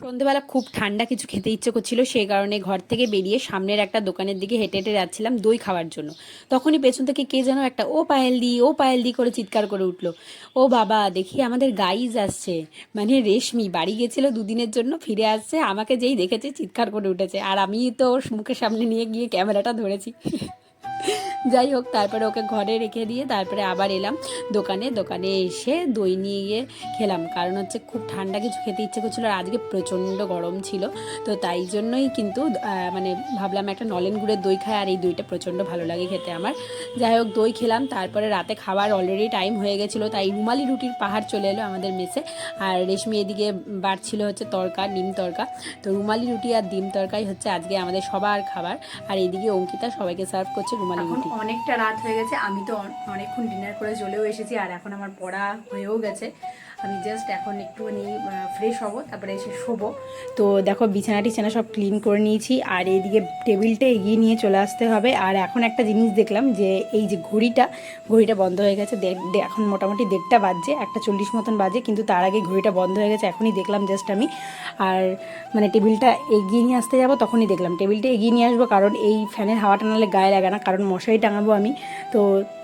সন্ধেবেলা খুব ঠান্ডা কিছু খেতে ইচ্ছে করছিল, সেই কারণে ঘর থেকে বেরিয়ে সামনের একটা দোকানের দিকে হেঁটে হেঁটে যাচ্ছিলাম দই খাওয়ার জন্য। তখনই পেছন থেকে কে যেন একটা ও পায়েল দি করে চিৎকার করে উঠলো। ও বাবা, দেখি আমাদের গাইজ আসছে, মানে রেশমি বাড়ি গেছিল দুদিনের জন্য, ফিরে আসছে, আমাকে যেই দেখেছে চিৎকার করে উঠেছে, আর আমি তো ওর মুখের সামনে নিয়ে গিয়ে ক্যামেরাটা ধরেছি। যাই হোক, তারপরে ওকে ঘরে রেখে দিয়ে তারপরে আবার এলাম দোকানে। দোকানে এসে দই নিয়ে গিয়ে খেলাম, কারণ হচ্ছে খুব ঠান্ডা কিছু খেতে ইচ্ছে করছিলো আর আজকে প্রচণ্ড গরম ছিল। তো তাই জন্যই কিন্তু মানে ভাবলাম একটা নলেন গুড়ের দই খাই, আর এই দইটা প্রচণ্ড ভালো লাগে খেতে আমার। যাই হোক, দই খেলাম, তারপরে রাতে খাবার অলরেডি টাইম হয়ে গেছিলো, তাই রুমালি রুটির পাহাড় চলে এলো আমাদের মেসে। আর রেশমি এদিকে বাড়ছিল হচ্ছে তড়কা, ডিম তড়কা। তো রুমালি রুটি আর ডিম তড়কাই হচ্ছে আজকে আমাদের সবার খাবার। আর এইদিকে অঙ্কিতা সবাইকে সার্ভ করছে রুমালি রুটি। অনেকটা রাত হয়ে গেছে, আমি তো অনেকক্ষণ ডিনার করে চলেও এসেছি, আর এখন আমার পড়া হয়েও গেছে। আমি জাস্ট এখন একটুখানি ফ্রেশ হব, তারপরে এসে শোবো। তো দেখো, বিছানা টিছানা সব ক্লিন করে নিয়েছি, আর এইদিকে টেবিলটা এগিয়ে নিয়ে চলে আসতে হবে। আর এখন একটা জিনিস দেখলাম যে এই যে ঘড়িটা বন্ধ হয়ে গেছে। এখন মোটামুটি 1:30 বাজছে, 1:40 মতন বাজে, কিন্তু তার আগে ঘড়িটা বন্ধ হয়ে গেছে, এখনই দেখলাম জাস্ট আমি। আর মানে টেবিলটা এগিয়ে নিয়ে আসতে যাবো, তখনই দেখলাম টেবিলটা এগিয়ে নিয়ে আসবো, কারণ এই ফ্যানের হাওয়াটা নাহলে গায়ে লাগে না, কারণ মশারি টাঙাবো আমি। তো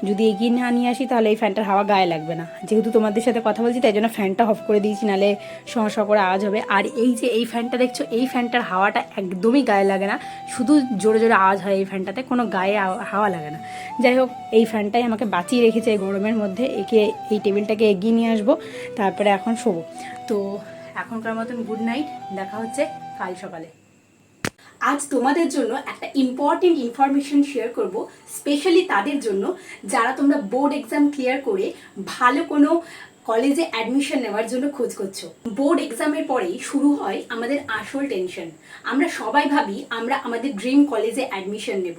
যদি এগিয়ে না নিয়ে আসি তাহলে এই ফ্যানটার হাওয়া গায়ে লাগবে না। যেহেতু তোমাদের সাথে কথা বলছি তাই জন্য ফ্যানটা অফ করে দিয়েছি, নাহলে সমস্যা করে আওয়াজ হবে। আর এই যে এই ফ্যানটা দেখছো, এই ফ্যানটার হাওয়াটা একদমই গায়ে লাগে না, শুধু জোরে জোরে আওয়াজ হয় এই ফ্যানটাতে, কোনো গায়ে হাওয়া লাগে না। যাই হোক, এই ফ্যানটাই আমাকে বাঁচিয়ে রেখেছে এই গরমের মধ্যে। এই টেবিলটাকে এগিয়ে নিয়ে আসবো, তারপরে এখন শোবো। তো এখনকার মতন গুড নাইট, দেখা হচ্ছে কাল সকালে। আজ তোমাদের জন্য একটা ইম্পর্টেন্ট ইনফরমেশন শেয়ার করব, স্পেশালি তাদের জন্য যারা তোমরা বোর্ড এক্সাম ক্লিয়ার করে ভালো কোনো কলেজে অ্যাডমিশন নেওয়ার জন্য খোঁজ করছো। বোর্ড এক্সামের পরেই শুরু হয় আমাদের আসল টেনশন। আমরা সবাই ভাবি আমরা আমাদের ড্রিম কলেজে অ্যাডমিশন নেব,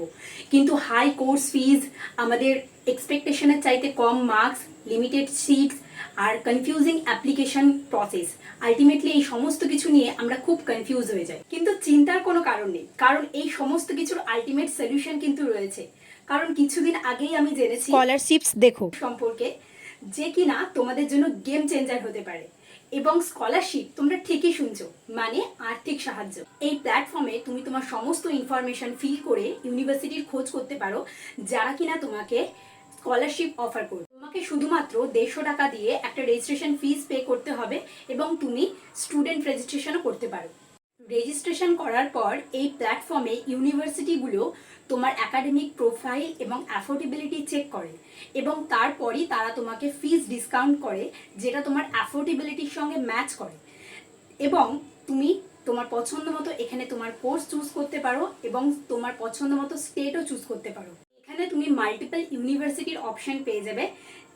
কিন্তু হাই কোর্স ফিজ, আমাদের এক্সপেকটেশনের চাইতে কম মার্কস, লিমিটেড সিটস আর কনফিউজিং অ্যাপ্লিকেশন প্রসেস, আলটিমেটলি এই সমস্ত কিছু নিয়ে আমরা খুব কনফিউজ হয়ে যাই। কিন্তু চিন্তার কোনো কারণ নেই, কারণ এই সমস্ত কিছুর আলটিমেট সলিউশন কিন্তু রয়েছে। কারণ কিছুদিন আগেই আমি জেনেছি স্কলারশিপস দেখো সম্পর্কে, যে কিনা তোমাদের জন্য গেম চেঞ্জার হতে পারে। এবং স্কলারশিপ, তোমরা ঠিকই শুনছো, মানে আর্থিক সাহায্য। এই প্ল্যাটফর্মে তুমি তোমার সমস্ত ইনফরমেশন ফিল করে ইউনিভার্সিটির খোঁজ করতে পারো, যারা কিনা তোমাকে স্কলারশিপ অফার করবে। তোমাকে শুধুমাত্র 150 টাকা দিয়ে একটা রেজিস্ট্রেশন ফিস পে করতে হবে, এবং তুমি স্টুডেন্ট রেজিস্ট্রেশনও করতে পারো। রেজিস্ট্রেশন করার পর এই প্ল্যাটফর্মে ইউনিভার্সিটিগুলো তোমার একাডেমিক প্রোফাইল এবং অ্যাফোর্ডেবিলিটি চেক করে, এবং তারপরই তারা তোমাকে ফিস ডিসকাউন্ট করে, যেটা তোমার অ্যাফোর্ডেবিলিটির সঙ্গে ম্যাচ করে। এবং তুমি তোমার পছন্দ মতো এখানে তোমার কোর্স চুজ করতে পারো, এবং তোমার পছন্দ মতো স্টেটও চুজ করতে পারো। এখানে তুমি মাল্টিপল ইউনিভার্সিটির অপশন পেয়ে যাবে,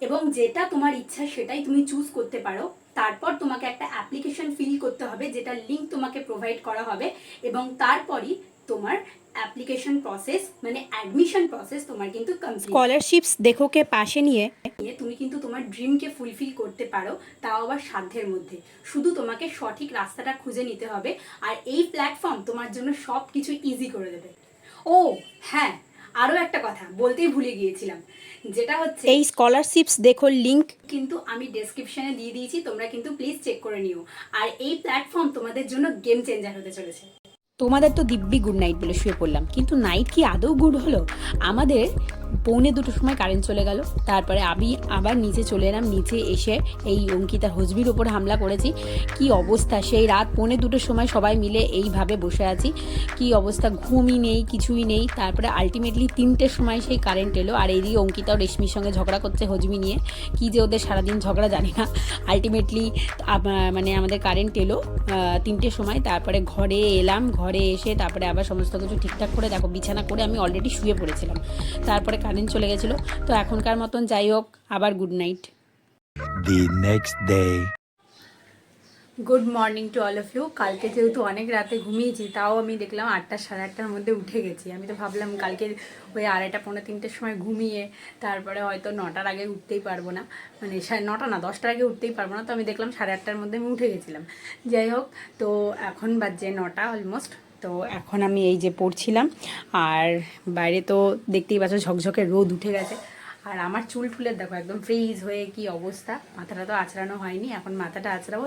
এবং যেটা তোমার ইচ্ছা সেটাই তুমি চুজ করতে পারো। তারপর তোমাকে একটা অ্যাপ্লিকেশন ফিল করতে হবে, যেটা লিঙ্ক তোমাকে প্রোভাইড করা হবে, এবং তারপরই তোমার অ্যাপ্লিকেশন প্রসেস, মানে অ্যাডমিশন প্রসেস তোমার কিন্তু কমপ্লিট। স্কলারশিপস দেখোকে পাশে নিয়ে তুমি কিন্তু তোমার ড্রিমকে ফুলফিল করতে পারো, তাও আবার সাধ্যের মধ্যে। শুধু তোমাকে সঠিক রাস্তাটা খুঁজে নিতে হবে, আর এই প্ল্যাটফর্ম তোমার জন্য সব কিছু ইজি করে দেবে। ও হ্যাঁ, আরও একটা কথা বলতেই ভুলে গিয়েছিলাম, যেটা হচ্ছে এই স্কলারশিপস দেখো লিঙ্ক কিন্তু আমি ডেসক্রিপশনে দিয়ে দিয়েছি, তোমরা কিন্তু প্লিজ চেক করে নিও। আর এই প্ল্যাটফর্ম তোমাদের জন্য গেম চেঞ্জার হতে চলেছে। তোমাদের তো দিব্যি গুড নাইট বলে শুয়ে পড়লাম, কিন্তু নাইট কি আদৌ গুড হলো? আমাদের 1:45 সময় কারেন্ট চলে গেল, তারপরে আমি আবার নিচে চলে এলাম। নিচে এসে এই অঙ্কিতার হজবির ওপর হামলা করেছি। কি অবস্থা, সেই রাত 1:45 সময় সবাই মিলে এইভাবে বসে আছি, কি অবস্থা, ঘুমই নেই, কিছুই নেই। তারপরে আলটিমেটলি 3টের সময় সেই কারেন্ট এলো, আর এইদিকে অঙ্কিতাও রেশমির সঙ্গে ঝগড়া করছে হজমি নিয়ে। কি যে ওদের সারাদিন ঝগড়া জানি না। আলটিমেটলি মানে আমাদের কারেন্ট এলো 3টের সময়। তারপরে ঘরে এলাম, ঘরে এসে তারপরে আবার সমস্ত কিছু ঠিকঠাক করে দেখো বিছানা করে আমি অলরেডি শুয়ে পড়েছিলাম, তারপরে কারেন্ট চলে গেছিলো। তো এখনকার মতন যাই হোক, আবার good night. The next day. Good morning to all of you. কালকে যেহেতু অনেক রাতে ঘুমিয়েছি, তাও আমি দেখলাম 8টা সাড়ে 8টার মধ্যে উঠে গেছি। আমি তো ভাবলাম কালকে ওই 2:30 পৌনে 3টের সময় ঘুমিয়ে তারপরে হয়তো 9টার আগে উঠতেই পারবো না, মানে 9টা না 10টার আগে উঠতেই পারবো না। তো আমি দেখলাম 8:30টার মধ্যে আমি উঠে গেছিলাম। যাই হোক, তো এখন বাজে 9টা অলমোস্ট। তো এখন আমি এই যে পড়ছিলাম, আর বাইরে তো দেখতেই পাচ্ছ ঝকঝকে রোদ উঠে গেছে। আর আমার চুল ফুলের দেখো একদম ফ্রিজ হয়ে কি অবস্থা। মাথাটা তো আঁচড়ানো হয়নি, এখন মাথাটা আঁচড়াবো।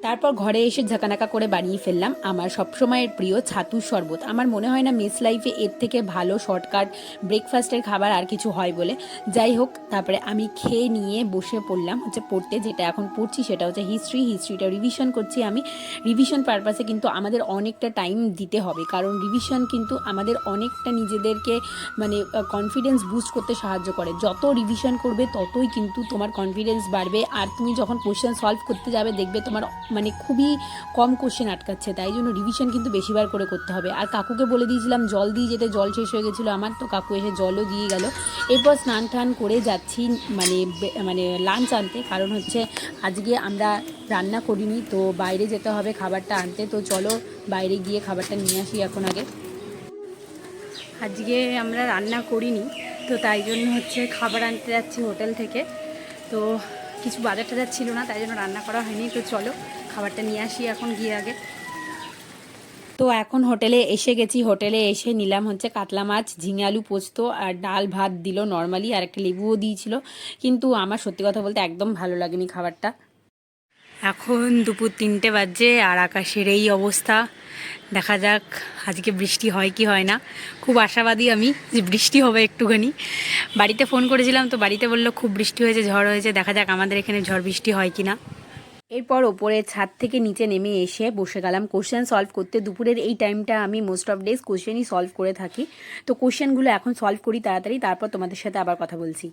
তারপর ঘরে এসে ঝাঁকানাকা করে বানিয়ে ফেললাম আমার সবসময়ের প্রিয় ছাতুর শরবত। আমার মনে হয় না মেস লাইফে এর থেকে ভালো শর্টকাট ব্রেকফাস্টের খাবার আর কিছু হয় বলে। যাই হোক, তারপরে আমি খেয়ে নিয়ে বসে পড়লাম হচ্ছে পড়তে। যেটা এখন পড়ছি সেটা হচ্ছে হিস্ট্রিটা রিভিশন করছি আমি। রিভিশন পারপাসে কিন্তু আমাদের অনেকটা টাইম দিতে হবে, কারণ রিভিশন কিন্তু আমাদের অনেকটা নিজেদেরকে মানে কনফিডেন্স বুস্ট করতে সাহায্য করে। যত রিভিশন করবে ততই কিন্তু তোমার কনফিডেন্স বাড়বে, আর তুমি যখন কোশ্চেন সলভ করতে যাবে দেখবে তোমার মানে খুবই কম কোশ্চেন আটকাচ্ছে। তাই জন্য রিভিশন কিন্তু বেশিবার করে করতে হবে। আর কাকুকে বলে দিয়েছিলাম জল দিয়ে যেতে, জল শেষ হয়ে গেছিলো আমার, তো কাকু এসে জলও দিয়ে গেল। এরপর স্নান টান করে যাচ্ছি মানে লাঞ্চ আনতে, কারণ হচ্ছে আজকে আমরা রান্না করিনি, তো বাইরে যেতে হবে খাবারটা আনতে। তো চলো বাইরে গিয়ে খাবারটা নিয়ে আসি এখন আগে। আজকে আমরা রান্না করিনি, তো তাই জন্য হচ্ছে খাবার আনতে যাচ্ছি হোটেল থেকে। তো কিছু বাজার টাজার ছিল না, তাই জন্য রান্না করা হয়নি। তো চলো খাবারটা নিয়ে আসি এখন গিয়ে আগে। তো এখন হোটেলে এসে গেছি। হোটেলে এসে নিলাম হচ্ছে কাতলা মাছ, ঝিঙে আলু পোস্ত, আর ডাল ভাত দিল নর্মালি, আর একটা লেবুও দিয়েছিল। কিন্তু আমার সত্যি কথা বলতে একদম ভালো লাগেনি খাবারটা। এখন দুপুর 3টে বাজে আর আকাশের এই অবস্থা। দেখা যাক আজকে বৃষ্টি হয় কি হয় না। খুব আশাবাদী আমি যে বৃষ্টি হবে একটুখানি। বাড়িতে ফোন করেছিলাম, তো বাড়িতে বললো খুব বৃষ্টি হয়েছে, ঝড় হয়েছে। দেখা যাক আমাদের এখানে ঝড় বৃষ্টি হয় কি না। এরপর ওপরে ছাদ থেকে নিচে নেমে এসে বসে গেলাম কোশ্চেন সলভ করতে। দুপুরের এই টাইমটা আমি মোস্ট অফ ডেজ কোশ্চেনই সলভ করে থাকি। তো কোশ্চেনগুলো এখন সলভ করি তাড়াতাড়ি, তারপর তোমাদের সাথে আবার কথা বলছি।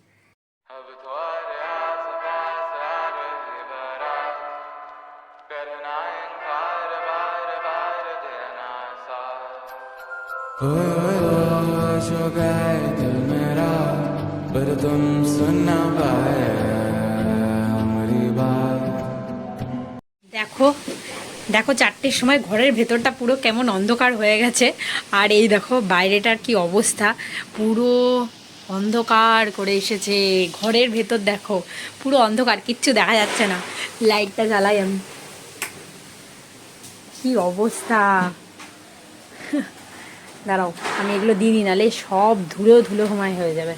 जो गए दिल मेरा पर तुम सुन ना पाए हमारी बात। দেখো 4টের সময় ঘরের ভেতরটা পুরো কেমন অন্ধকার হয়ে গেছে, আর এই দেখো বাইরেটার কি অবস্থা, পুরো অন্ধকার করে এসেছে। ঘরের ভেতর দেখো পুরো অন্ধকার, কিচ্ছু দেখা যাচ্ছে না। লাইটটা জ্বালাই আমি, কি অবস্থা। দাঁড়াও আমি এগুলো দিই নালে সব ধুলো ঘুমায় হয়ে যাবে,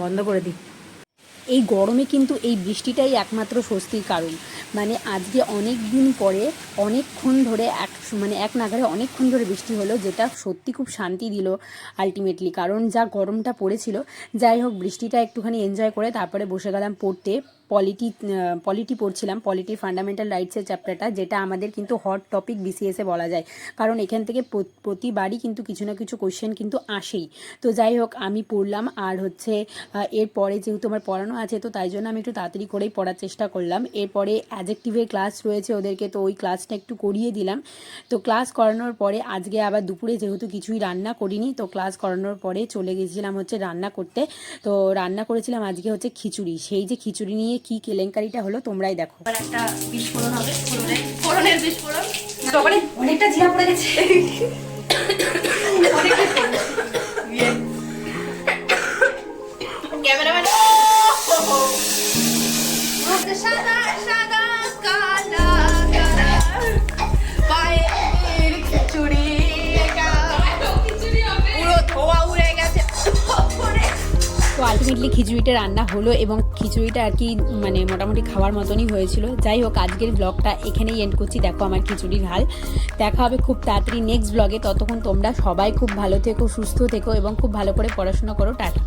বন্ধ করে দিই। এই গরমে কিন্তু এই বৃষ্টিটাই একমাত্র স্বস্তির কারণ। মানে আজকে অনেক দিন পরে অনেকক্ষণ ধরে এক নাগারে অনেকক্ষণ ধরে বৃষ্টি হলো, যেটা সত্যি খুব শান্তি দিল আলটিমেটলি, কারণ যা গরমটা পড়েছিল। যাই হোক, বৃষ্টিটা একটুখানি এনজয় করে তারপরে বসে গেলাম পড়তে। পলিটি পড়ছিলাম, পলিটি ফান্ডামেন্টাল রাইটসের চ্যাপ্টারটা, যেটা আমাদের কিন্তু হট টপিক বিসিএসে বলা যায়, কারণ এখান থেকে প্রতিবারই কিন্তু কিছু না কিছু কোশ্চেন কিন্তু আসেই। তো যাই হোক আমি পড়লাম, আর হচ্ছে এরপরে যেহেতু আমার পড়ানো আছে, তো তাই জন্য আমি একটু তাড়াতাড়ি করেই পড়ার চেষ্টা করলাম। এরপরে অ্যাডজেক্টিভের ক্লাস রয়েছে ওদেরকে, তো ওই ক্লাসটা একটু করিয়ে দিলাম। তো ক্লাস করানোর পরে আজকে আবার দুপুরে যেহেতু কিছুই রান্না করিনি, তো ক্লাস করানোর পরে চলে গেছিলাম হচ্ছে রান্না করতে। তো রান্না করেছিলাম আজকে হচ্ছে খিচুড়ি। সেই যে খিচুড়ি নিয়ে কি কেলেঙ্কারিটা হলো তোমরাই দেখো। একটা বিস্ফোরণ হবে, ফোড়নের বিস্ফোরণ। তবে অনেকটা জিরা পড়ে গেছে। ক্যামেরাম্যান সাদা সাদা কালা কালা পায়ের খিচুড়ি, পুরো ধোয়া উড়ে গেছে। তো আলটিমেটলি খিচুড়িটা রান্না হলো, এবং খিচুড়িটা আর কি মানে মোটামুটি খাওয়ার মতনই হয়েছিল। যাই হোক আজকের ব্লগটা এখানেই এন্ড করছি। দেখো আমার খিচুড়ির হাল। দেখা হবে খুব তাড়াতাড়ি নেক্সট ব্লগে। ততক্ষণ তোমরা সবাই খুব ভালো থেকো, সুস্থ থেকো, এবং খুব ভালো করে পড়াশোনা করো। টাটা।